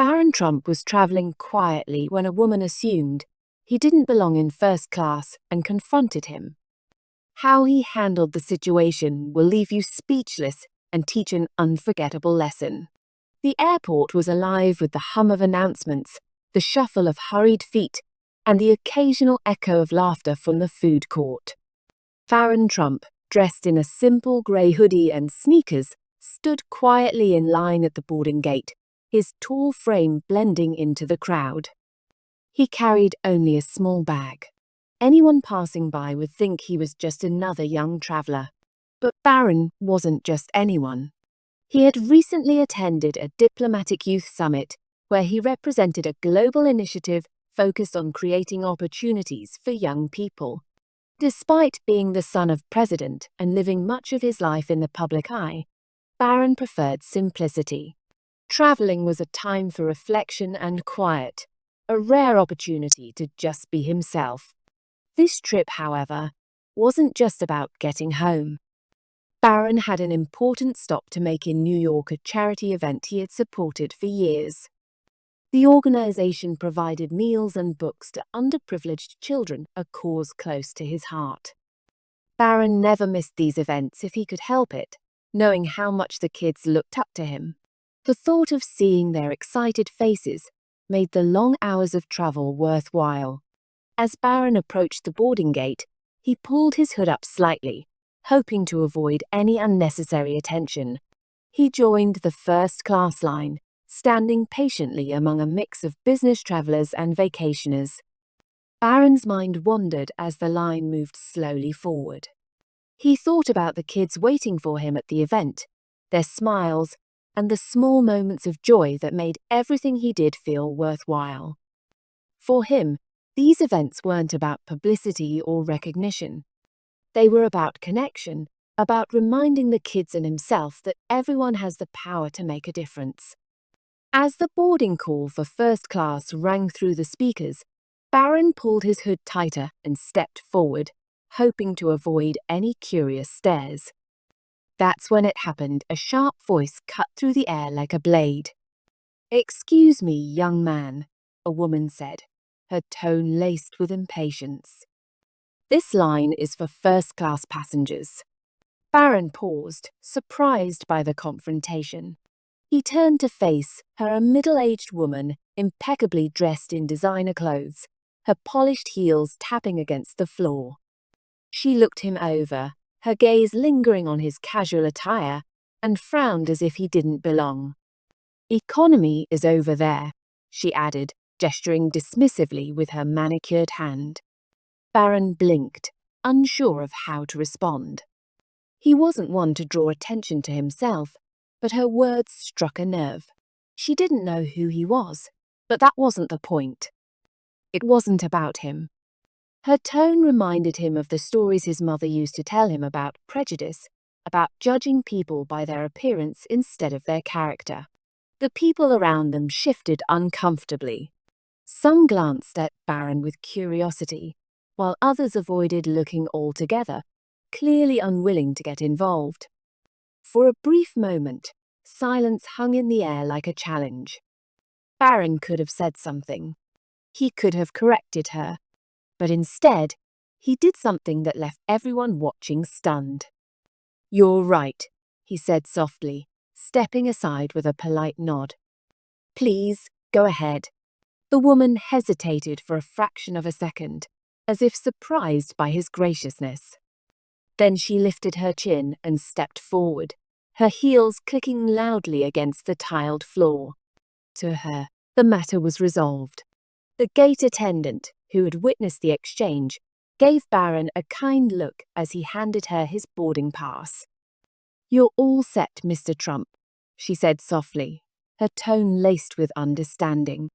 Barron Trump was traveling quietly when a woman assumed he didn't belong in first class and confronted him. How he handled the situation will leave you speechless and teach an unforgettable lesson. The airport was alive with the hum of announcements, the shuffle of hurried feet, and the occasional echo of laughter from the food court. Barron Trump, dressed in a simple grey hoodie and sneakers, stood quietly in line at the boarding gate, his tall frame blending into the crowd. He carried only a small bag. Anyone passing by would think he was just another young traveller. But Barron wasn't just anyone. He had recently attended a diplomatic youth summit where he represented a global initiative focused on creating opportunities for young people. Despite being the son of president and living much of his life in the public eye, Barron preferred simplicity. Traveling was a time for reflection and quiet, a rare opportunity to just be himself. This trip, however, wasn't just about getting home. Barron had an important stop to make in New York, a charity event he had supported for years. The organization provided meals and books to underprivileged children, a cause close to his heart. Barron never missed these events if he could help it, knowing how much the kids looked up to him. The thought of seeing their excited faces made the long hours of travel worthwhile. As Barron approached the boarding gate, he pulled his hood up slightly, hoping to avoid any unnecessary attention. He joined the first-class line, standing patiently among a mix of business travelers and vacationers. Barron's mind wandered as the line moved slowly forward. He thought about the kids waiting for him at the event, their smiles, and the small moments of joy that made everything he did feel worthwhile. For him, these events weren't about publicity or recognition. They were about connection, about reminding the kids and himself that everyone has the power to make a difference. As the boarding call for first class rang through the speakers, Barron pulled his hood tighter and stepped forward, hoping to avoid any curious stares. That's when it happened. A sharp voice cut through the air like a blade. "Excuse me, young man," a woman said, her tone laced with impatience. "This line is for first-class passengers." Barron paused, surprised by the confrontation. He turned to face her, a middle-aged woman, impeccably dressed in designer clothes, her polished heels tapping against the floor. She looked him over, her gaze lingering on his casual attire, and frowned as if he didn't belong. "Economy is over there," she added, gesturing dismissively with her manicured hand. Barron blinked, unsure of how to respond. He wasn't one to draw attention to himself, but her words struck a nerve. She didn't know who he was, but that wasn't the point. It wasn't about him. Her tone reminded him of the stories his mother used to tell him about prejudice, about judging people by their appearance instead of their character. The people around them shifted uncomfortably. Some glanced at Barron with curiosity, while others avoided looking altogether, clearly unwilling to get involved. For a brief moment, silence hung in the air like a challenge. Barron could have said something. He could have corrected her, but instead, he did something that left everyone watching stunned. "You're right," he said softly, stepping aside with a polite nod. "Please, go ahead." The woman hesitated for a fraction of a second, as if surprised by his graciousness. Then she lifted her chin and stepped forward, her heels clicking loudly against the tiled floor. To her, the matter was resolved. The gate attendant, who had witnessed the exchange, gave Barron a kind look as he handed her his boarding pass. "You're all set, Mr. Trump," she said softly, her tone laced with understanding.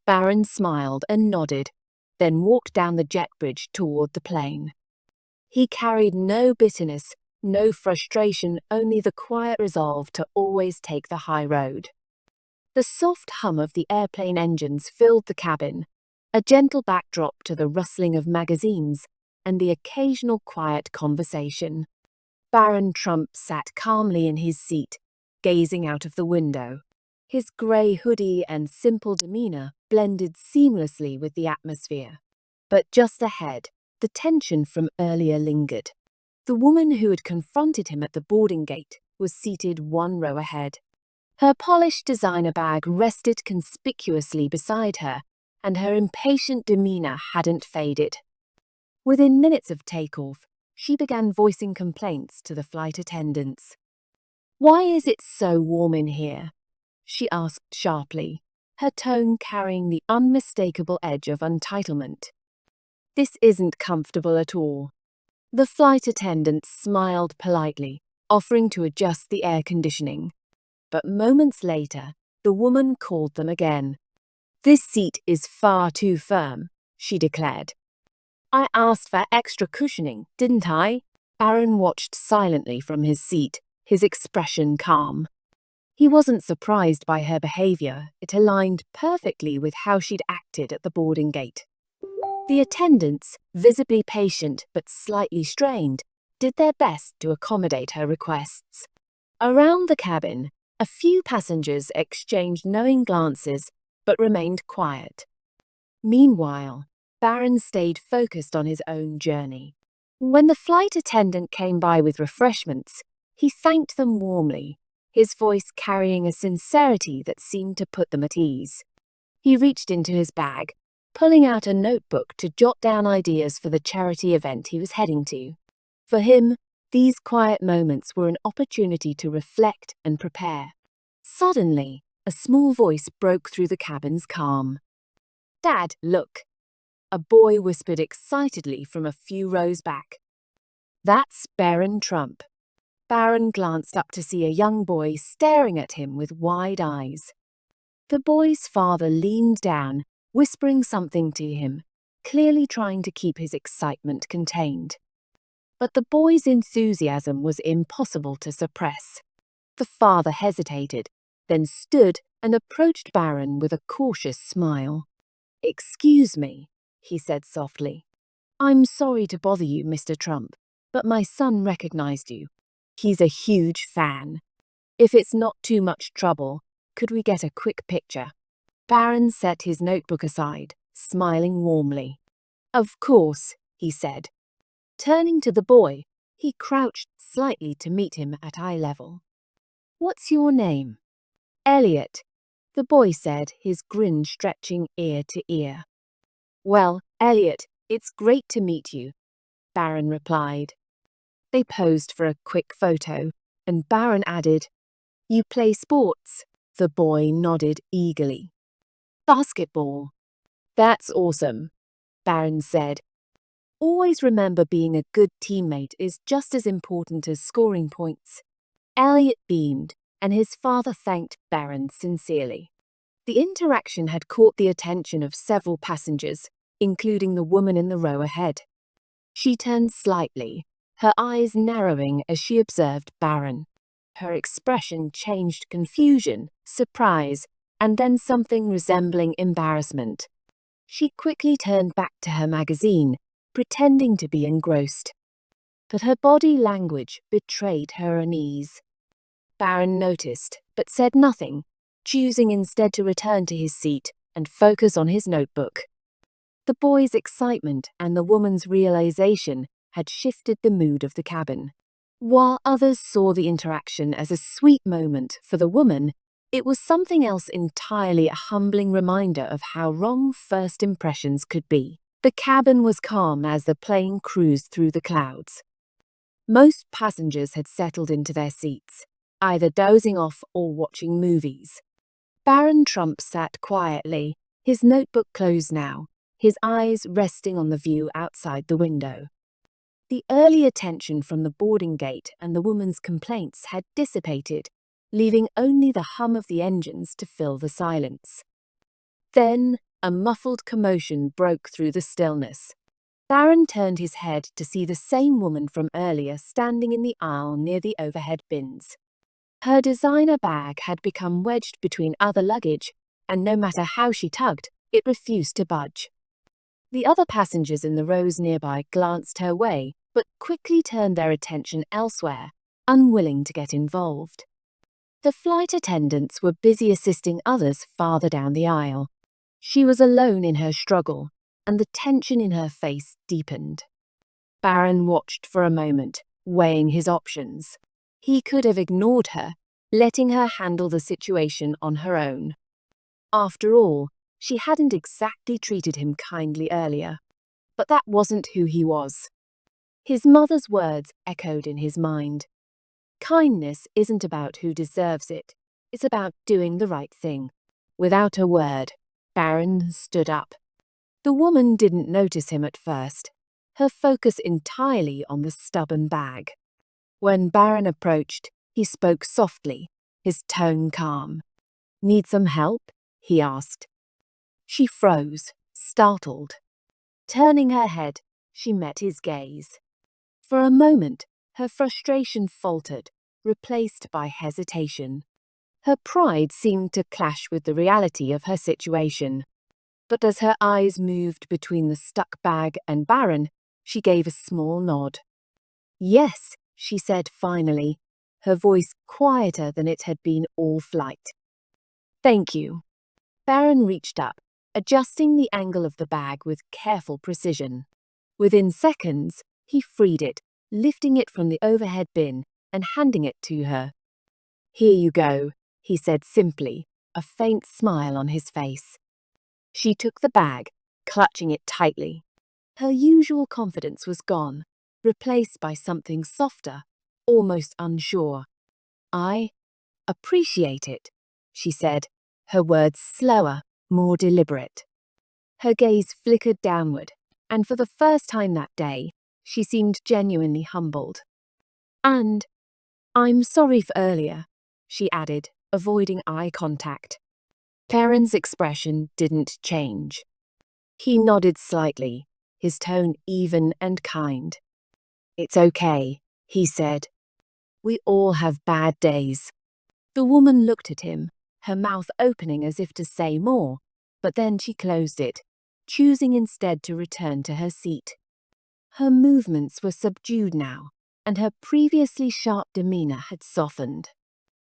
Barron smiled and nodded, then walked down the jet bridge toward the plane. He carried no bitterness, no frustration, only the quiet resolve to always take the high road. The soft hum of the airplane engines filled the cabin, a gentle backdrop to the rustling of magazines and the occasional quiet conversation. Barron Trump sat calmly in his seat, gazing out of the window. His grey hoodie and simple demeanor blended seamlessly with the atmosphere. But just ahead, the tension from earlier lingered. The woman who had confronted him at the boarding gate was seated one row ahead. Her polished designer bag rested conspicuously beside her, and her impatient demeanor hadn't faded. Within minutes of takeoff, she began voicing complaints to the flight attendants. "Why is it so warm in here?" she asked sharply, her tone carrying the unmistakable edge of entitlement. "This isn't comfortable at all." The flight attendant smiled politely, offering to adjust the air conditioning. But moments later, the woman called them again. "This seat is far too firm," she declared. "I asked for extra cushioning, didn't I?" Barron watched silently from his seat, his expression calm. He wasn't surprised by her behavior. It aligned perfectly with how she'd acted at the boarding gate. The attendants, visibly patient but slightly strained, did their best to accommodate her requests. Around the cabin, a few passengers exchanged knowing glances but remained quiet. Meanwhile, Barron stayed focused on his own journey. When the flight attendant came by with refreshments, he thanked them warmly, his voice carrying a sincerity that seemed to put them at ease. He reached into his bag, pulling out a notebook to jot down ideas for the charity event he was heading to. For him, these quiet moments were an opportunity to reflect and prepare. Suddenly, a small voice broke through the cabin's calm. "Dad, look!" a boy whispered excitedly from a few rows back. "That's Barron Trump." Barron glanced up to see a young boy staring at him with wide eyes. The boy's father leaned down, whispering something to him, clearly trying to keep his excitement contained. But the boy's enthusiasm was impossible to suppress. The father hesitated, then stood and approached Barron with a cautious smile. "Excuse me," he said softly. "I'm sorry to bother you, Mr. Trump, but my son recognized you. He's a huge fan. If it's not too much trouble, could we get a quick picture?" Barron set his notebook aside, smiling warmly. "Of course," he said. Turning to the boy, he crouched slightly to meet him at eye level. "What's your name?" "Elliot," the boy said, his grin stretching ear to ear. "Well, Elliot, it's great to meet you," Barron replied. They posed for a quick photo, and Barron added, "You play sports?" The boy nodded eagerly. "Basketball." "That's awesome," Barron said. "Always remember being a good teammate is just as important as scoring points." Elliot beamed, and his father thanked Barron sincerely. The interaction had caught the attention of several passengers, including the woman in the row ahead. She turned slightly, her eyes narrowing as she observed Barron. Her expression changed confusion, surprise, and then something resembling embarrassment. She quickly turned back to her magazine, pretending to be engrossed. But her body language betrayed her unease. Barron noticed, but said nothing, choosing instead to return to his seat and focus on his notebook. The boy's excitement and the woman's realization had shifted the mood of the cabin. While others saw the interaction as a sweet moment for the woman, it was something else entirely, a humbling reminder of how wrong first impressions could be. The cabin was calm as the plane cruised through the clouds. Most passengers had settled into their seats, either dozing off or watching movies. Barron Trump sat quietly, his notebook closed now, his eyes resting on the view outside the window. The early attention from the boarding gate and the woman's complaints had dissipated, leaving only the hum of the engines to fill the silence. Then, a muffled commotion broke through the stillness. Barron turned his head to see the same woman from earlier standing in the aisle near the overhead bins. Her designer bag had become wedged between other luggage, and no matter how she tugged, it refused to budge. The other passengers in the rows nearby glanced her way, but quickly turned their attention elsewhere, unwilling to get involved. The flight attendants were busy assisting others farther down the aisle. She was alone in her struggle, and the tension in her face deepened. Barron watched for a moment, weighing his options. He could have ignored her, letting her handle the situation on her own. After all, she hadn't exactly treated him kindly earlier. But that wasn't who he was. His mother's words echoed in his mind. Kindness isn't about who deserves it. It's about doing the right thing. Without a word, Barron stood up. The woman didn't notice him at first, her focus entirely on the stubborn bag. When Barron approached, he spoke softly, his tone calm. "Need some help?" he asked. She froze, startled. Turning her head, she met his gaze. For a moment, her frustration faltered, replaced by hesitation. Her pride seemed to clash with the reality of her situation. But as her eyes moved between the stuck bag and Barron, she gave a small nod. "Yes," she said finally, her voice quieter than it had been all flight. "Thank you." Barron reached up, adjusting the angle of the bag with careful precision. Within seconds, he freed it, lifting it from the overhead bin and handing it to her. "Here you go," he said simply, a faint smile on his face. She took the bag, clutching it tightly. Her usual confidence was gone, replaced by something softer, almost unsure. "I appreciate it," she said, her words slower, more deliberate. Her gaze flickered downward, and for the first time that day, she seemed genuinely humbled. "And I'm sorry for earlier," she added, avoiding eye contact. Barron's expression didn't change. He nodded slightly, his tone even and kind. "It's okay," he said. "We all have bad days." The woman looked at him, her mouth opening as if to say more, but then she closed it, choosing instead to return to her seat. Her movements were subdued now, and her previously sharp demeanor had softened.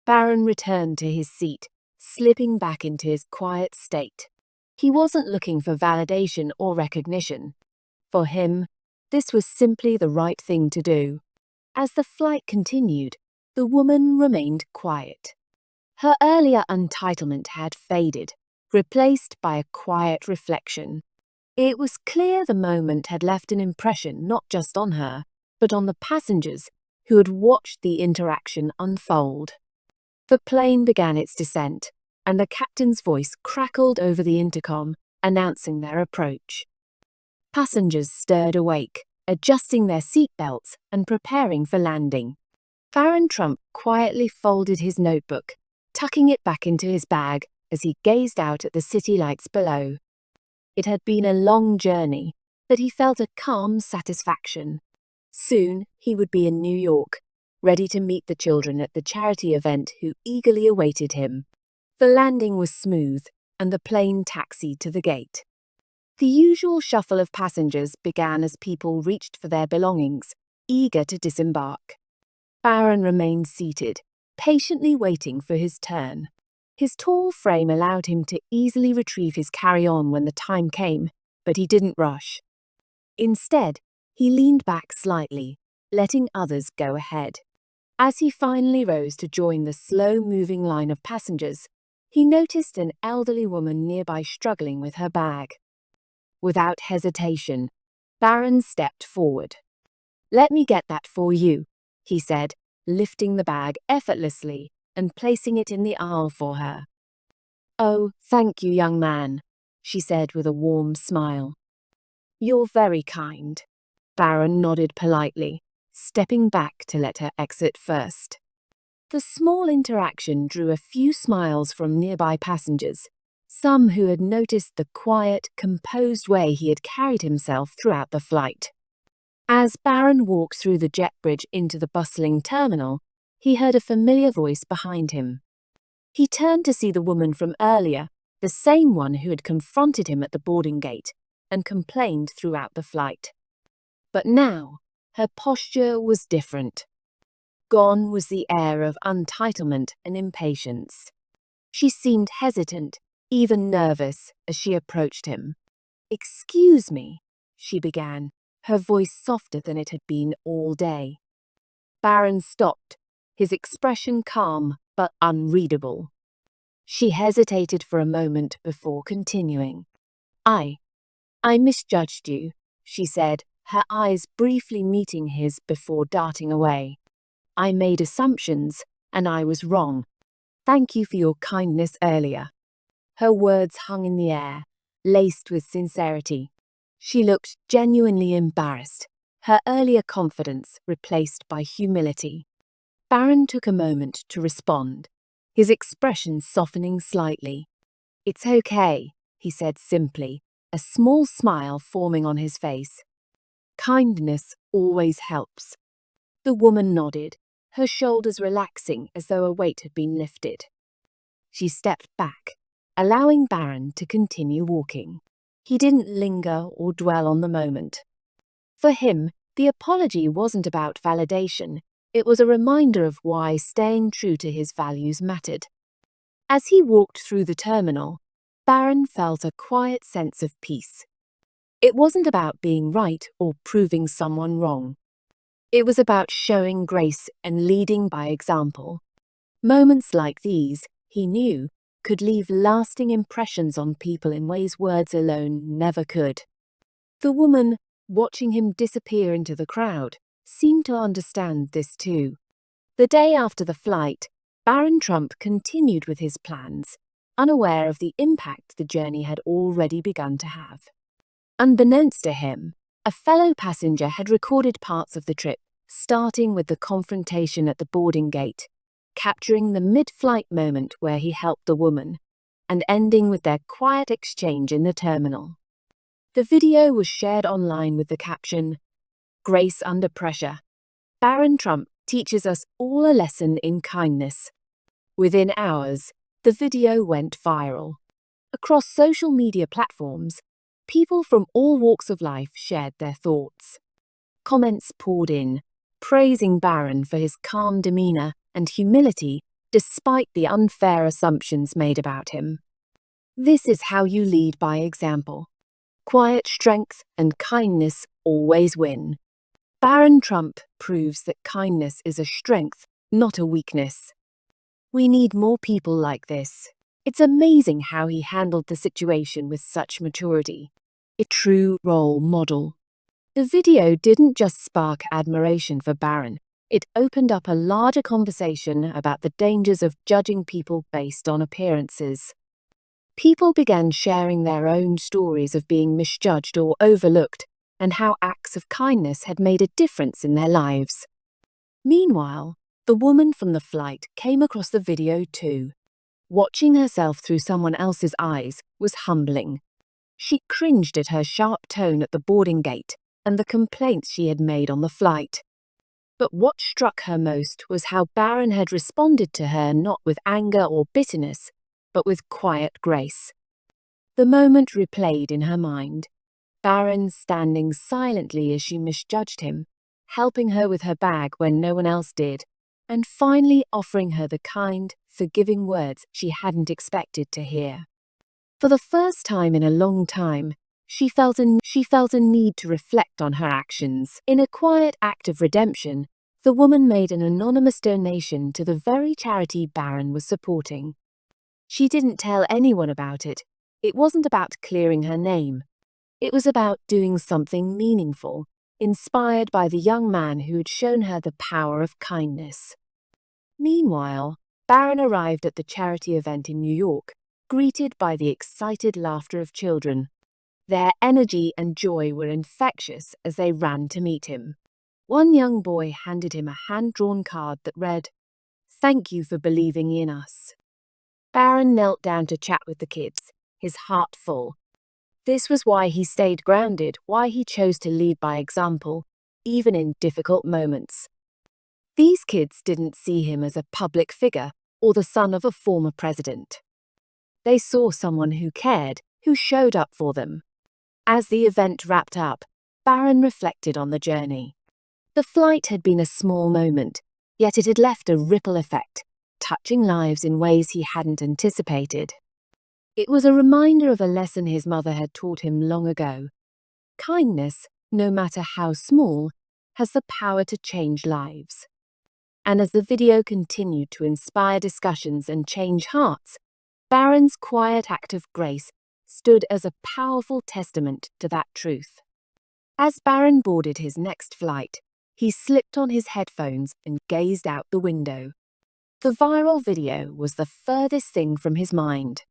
Barron returned to his seat, slipping back into his quiet state. He wasn't looking for validation or recognition. For him, this was simply the right thing to do. As the flight continued, the woman remained quiet. Her earlier entitlement had faded, replaced by a quiet reflection. It was clear the moment had left an impression not just on her, but on the passengers who had watched the interaction unfold. The plane began its descent, and the captain's voice crackled over the intercom, announcing their approach. Passengers stirred awake, adjusting their seatbelts and preparing for landing. Barron Trump quietly folded his notebook, tucking it back into his bag as he gazed out at the city lights below. It had been a long journey, but he felt a calm satisfaction. Soon he would be in New York, ready to meet the children at the charity event who eagerly awaited him. The landing was smooth, and the plane taxied to the gate. The usual shuffle of passengers began as people reached for their belongings, eager to disembark. Barron remained seated, patiently waiting for his turn. His tall frame allowed him to easily retrieve his carry-on when the time came, but he didn't rush. Instead, he leaned back slightly, letting others go ahead. As he finally rose to join the slow-moving line of passengers, he noticed an elderly woman nearby struggling with her bag. Without hesitation, Barron stepped forward. "Let me get that for you," he said, lifting the bag effortlessly and placing it in the aisle for her. "Oh, thank you, young man," she said with a warm smile. "You're very kind." Barron nodded politely, stepping back to let her exit first. The small interaction drew a few smiles from nearby passengers, some who had noticed the quiet, composed way he had carried himself throughout the flight. As Barron walked through the jet bridge into the bustling terminal, he heard a familiar voice behind him. He turned to see the woman from earlier, the same one who had confronted him at the boarding gate and complained throughout the flight. But now, her posture was different. Gone was the air of entitlement and impatience. She seemed hesitant, even nervous, as she approached him. "Excuse me," she began, her voice softer than it had been all day. Barron stopped, his expression calm but unreadable. She hesitated for a moment before continuing. I misjudged you," she said, her eyes briefly meeting his before darting away. "I made assumptions, and I was wrong. Thank you for your kindness earlier." Her words hung in the air, laced with sincerity. She looked genuinely embarrassed, her earlier confidence replaced by humility. Barron took a moment to respond, his expression softening slightly. "It's okay," he said simply, a small smile forming on his face. "Kindness always helps." The woman nodded, her shoulders relaxing as though a weight had been lifted. She stepped back, allowing Barron to continue walking. He didn't linger or dwell on the moment. For him, the apology wasn't about validation. It was a reminder of why staying true to his values mattered. As he walked through the terminal, Barron felt a quiet sense of peace. It wasn't about being right or proving someone wrong. It was about showing grace and leading by example. Moments like these, he knew, could leave lasting impressions on people in ways words alone never could. The woman, watching him disappear into the crowd, seemed to understand this too. The day after the flight, Barron Trump continued with his plans, unaware of the impact the journey had already begun to have. Unbeknownst to him, a fellow passenger had recorded parts of the trip, starting with the confrontation at the boarding gate, capturing the mid-flight moment where he helped the woman, and ending with their quiet exchange in the terminal. The video was shared online with the caption, "Grace under pressure. Barron Trump teaches us all a lesson in kindness." Within hours, the video went viral. Across social media platforms, people from all walks of life shared their thoughts. Comments poured in, praising Barron for his calm demeanor and humility despite the unfair assumptions made about him. This is how you lead by example. Quiet strength and kindness always win. Barron Trump proves that kindness is a strength, not a weakness. We need more people like this. It's amazing how he handled the situation with such maturity. A true role model. The video didn't just spark admiration for Barron, it opened up a larger conversation about the dangers of judging people based on appearances. People began sharing their own stories of being misjudged or overlooked, and how acts of kindness had made a difference in their lives. Meanwhile, the woman from the flight came across the video too. Watching herself through someone else's eyes was humbling. She cringed at her sharp tone at the boarding gate and the complaints she had made on the flight. But what struck her most was how Barron had responded to her not with anger or bitterness, but with quiet grace. The moment replayed in her mind. Barron standing silently as she misjudged him, helping her with her bag when no one else did, and finally offering her the kind, forgiving words she hadn't expected to hear. For the first time in a long time, she felt a need to reflect on her actions. In a quiet act of redemption, the woman made an anonymous donation to the very charity Barron was supporting. She didn't tell anyone about it. It wasn't about clearing her name. It was about doing something meaningful, inspired by the young man who had shown her the power of kindness. Meanwhile, Barron arrived at the charity event in New York, greeted by the excited laughter of children. Their energy and joy were infectious as they ran to meet him. One young boy handed him a hand-drawn card that read, "Thank you for believing in us." Barron knelt down to chat with the kids, his heart full. This was why he stayed grounded, why he chose to lead by example, even in difficult moments. These kids didn't see him as a public figure or the son of a former president. They saw someone who cared, who showed up for them. As the event wrapped up, Barron reflected on the journey. The flight had been a small moment, Yet it had left a ripple effect, touching lives in ways he hadn't anticipated. It was a reminder of a lesson his mother had taught him long ago. Kindness, no matter how small, has the power to change lives. And as the video continued to inspire discussions and change hearts, Barron's quiet act of grace stood as a powerful testament to that truth. As Barron boarded his next flight, he slipped on his headphones and gazed out the window. The viral video was the furthest thing from his mind.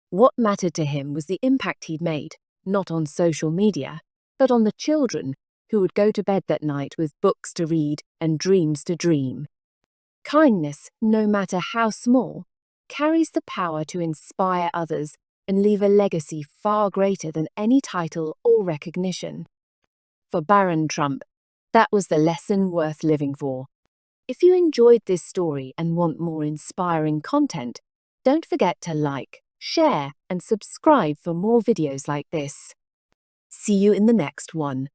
What mattered to him was the impact he'd made, not on social media, but on the children who would go to bed that night with books to read and dreams to dream. Kindness, no matter how small, carries the power to inspire others and leave a legacy far greater than any title or recognition. For Barron Trump, that was the lesson worth living for. If you enjoyed this story and want more inspiring content, don't forget to like, share, and subscribe for more videos like this. See you in the next one.